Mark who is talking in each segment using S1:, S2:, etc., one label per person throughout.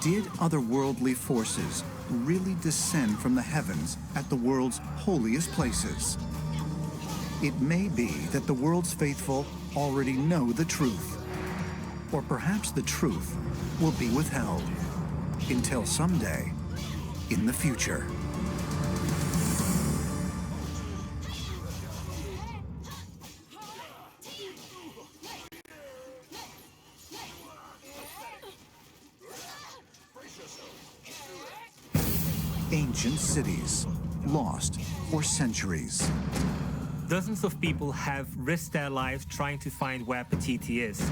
S1: Did otherworldly forces really descend from the heavens at the world's holiest places? It may be that the world's faithful already know the truth. Or perhaps the truth will be withheld until someday in the future. Ancient cities, lost for centuries.
S2: Dozens of people have risked their lives trying to find where Petite is.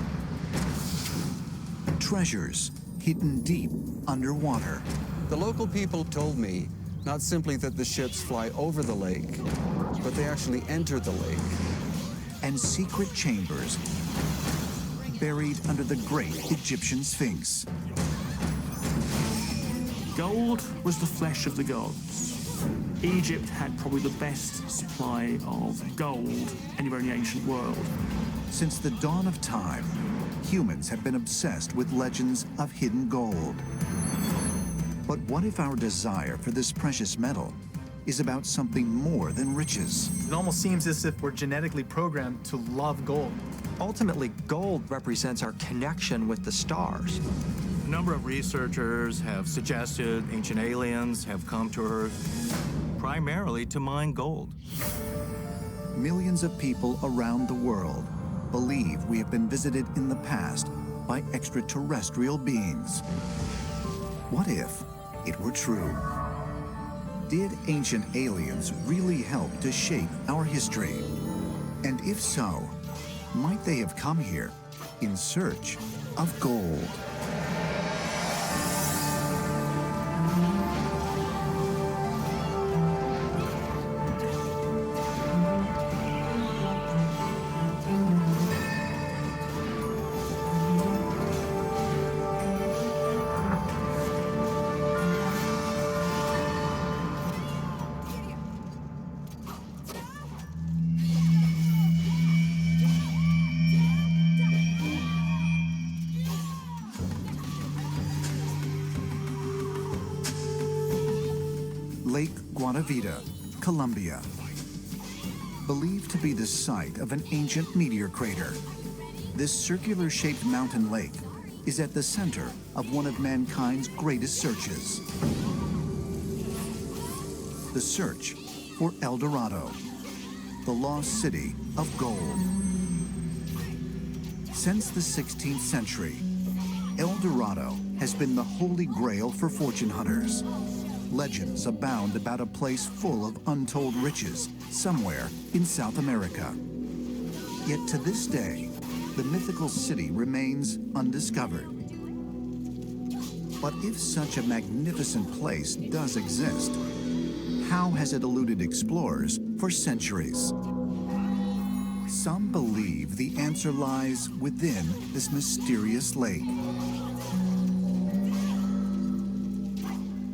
S1: Treasures hidden deep underwater.
S3: The local people told me not simply that the ships fly over the lake, but they actually enter the lake.
S1: And secret chambers buried under the great Egyptian Sphinx.
S4: Gold was the flesh of the gods. Egypt had probably the best supply of gold anywhere in the ancient world.
S1: Since the dawn of time, humans have been obsessed with legends of hidden gold. But what if our desire for this precious metal is about something more than riches?
S5: It almost seems as if we're genetically programmed to love gold.
S6: Ultimately, gold represents our connection with the stars.
S7: A number of researchers have suggested ancient aliens have come to Earth primarily to mine gold.
S1: Millions of people around the world believe we have been visited in the past by extraterrestrial beings. What if it were true? Did ancient aliens really help to shape our history? And if so, might they have come here in search of gold? Lake Guatavita, Colombia. Believed to be the site of an ancient meteor crater, this circular-shaped mountain lake is at the center of one of mankind's greatest searches. The search for El Dorado, the lost city of gold. Since the 16th century, El Dorado has been the holy grail for fortune hunters. Legends abound about a place full of untold riches somewhere in South America. Yet to this day, the mythical city remains undiscovered. But if such a magnificent place does exist, how has it eluded explorers for centuries? Some believe the answer lies within this mysterious lake.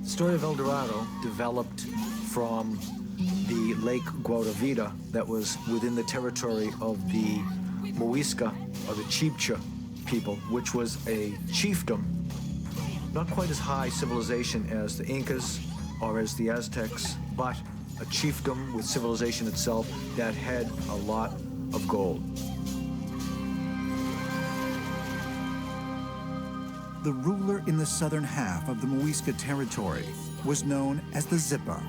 S8: The story of El Dorado developed from the Lake Guatavita that was within the territory of the Muisca, or the Chibcha people, which was a chiefdom, not quite as high civilization as the Incas or as the Aztecs, but a chiefdom with civilization itself that had a lot of gold.
S1: The ruler in the southern half of the Muisca territory was known as the Zipa,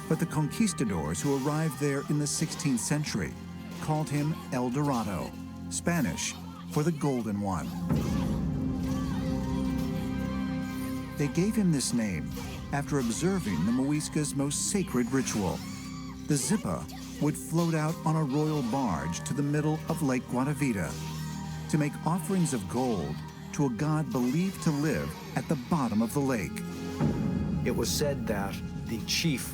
S1: but the conquistadors who arrived there in the 16th century called him El Dorado, Spanish for the Golden One. They gave him this name after observing the Muisca's most sacred ritual. The Zipa would float out on a royal barge to the middle of Lake Guatavita to make offerings of gold to a god believed to live at the bottom of the lake.
S8: It was said that the chief,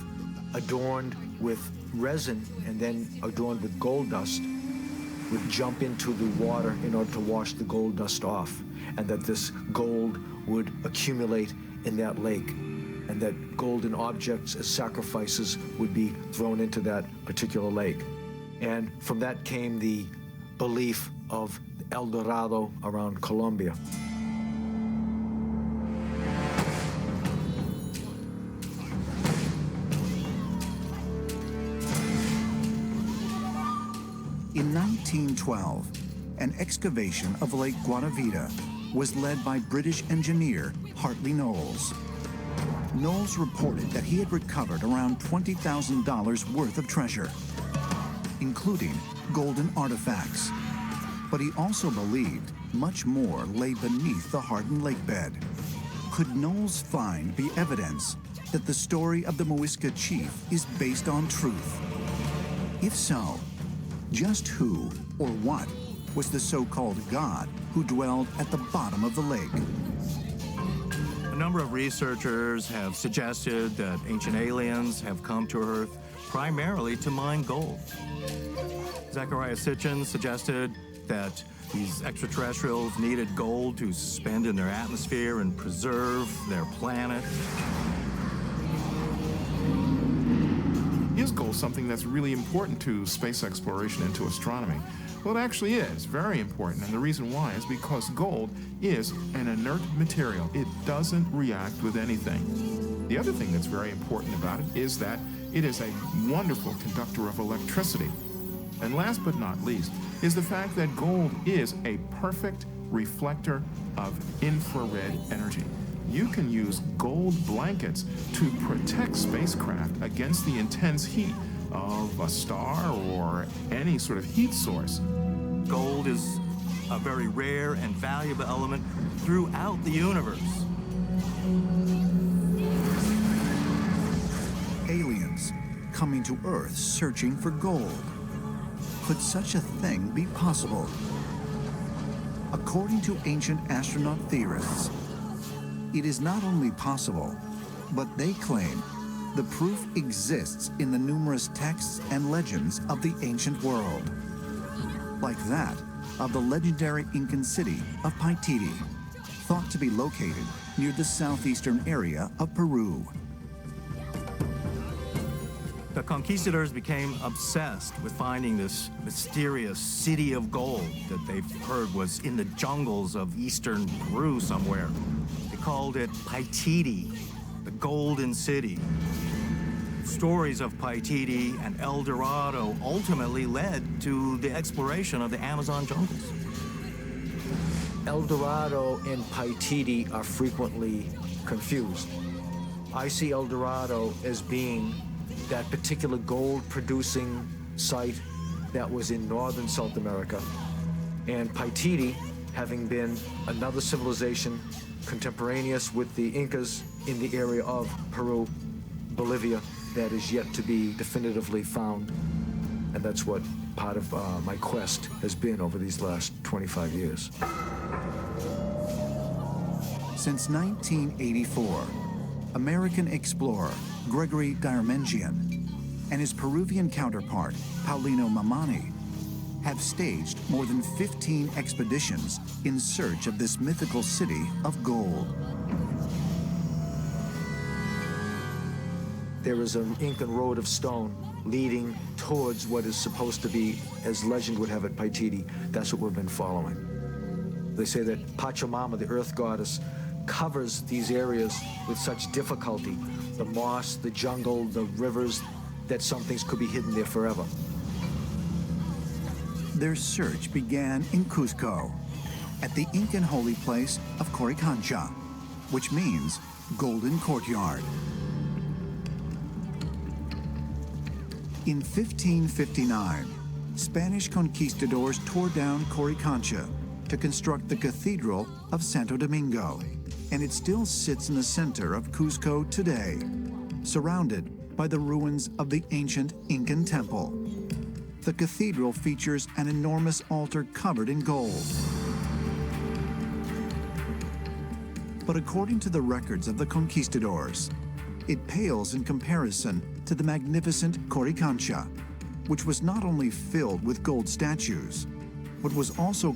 S8: adorned with resin and then adorned with gold dust, would jump into the water in order to wash the gold dust off, and that this gold would accumulate in that lake, and that golden objects as sacrifices would be thrown into that particular lake. And from that came the belief of El Dorado around Colombia.
S1: 1912, an excavation of Lake Guadavita was led by British engineer Hartley Knowles. Knowles reported that he had recovered around $20,000 worth of treasure, including golden artifacts. But he also believed much more lay beneath the hardened lake bed. Could Knowles' find be evidence that the story of the Muisca chief is based on truth? If so, just who or what was the so-called god who dwelled at the bottom of the lake?
S7: A number of researchers have suggested that ancient aliens have come to Earth primarily to mine gold. Zechariah Sitchin suggested that these extraterrestrials needed gold to suspend in their atmosphere and preserve their planet.
S9: Is gold something that's really important to space exploration and to astronomy? Well, it actually is very important, and the reason why is because gold is an inert material. It doesn't react with anything. The other thing that's very important about it is that it is a wonderful conductor of electricity. And last but not least is the fact that gold is a perfect reflector of infrared energy. You can use gold blankets to protect spacecraft against the intense heat of a star or any sort of heat source.
S7: Gold is a very rare and valuable element throughout the universe.
S1: Aliens coming to Earth searching for gold. Could such a thing be possible? According to ancient astronaut theorists, it is not only possible, but they claim the proof exists in the numerous texts and legends of the ancient world, like that of the legendary Incan city of Paititi, thought to be located near the southeastern area of Peru.
S7: The conquistadors became obsessed with finding this mysterious city of gold that they've heard was in the jungles of eastern Peru somewhere. They called it Paititi, the Golden City. Stories of Paititi and El Dorado ultimately led to the exploration of the Amazon jungles.
S8: El Dorado and Paititi are frequently confused. I see El Dorado as being that particular gold-producing site that was in northern South America, and Paititi having been another civilization contemporaneous with the Incas in the area of Peru, Bolivia, that is yet to be definitively found. And that's what part of my quest has been over these last 25 years.
S1: Since 1984, American explorer Gregory Garmengian and his Peruvian counterpart, Paulino Mamani, have staged more than 15 expeditions in search of this mythical city of gold.
S8: There is an Incan road of stone leading towards what is supposed to be, as legend would have it, Paititi. That's what we've been following. They say that Pachamama, the earth goddess, covers these areas with such difficulty, the moss, the jungle, the rivers, that some things could be hidden there forever.
S1: Their search began in Cusco, at the Incan holy place of Coricancha, which means Golden Courtyard. In 1559, Spanish conquistadors tore down Coricancha to construct the Cathedral of Santo Domingo, and it still sits in the center of Cusco today, surrounded by the ruins of the ancient Incan temple. The cathedral features an enormous altar covered in gold. But according to the records of the conquistadors, it pales in comparison to the magnificent Coricancha, which was not only filled with gold statues, but was also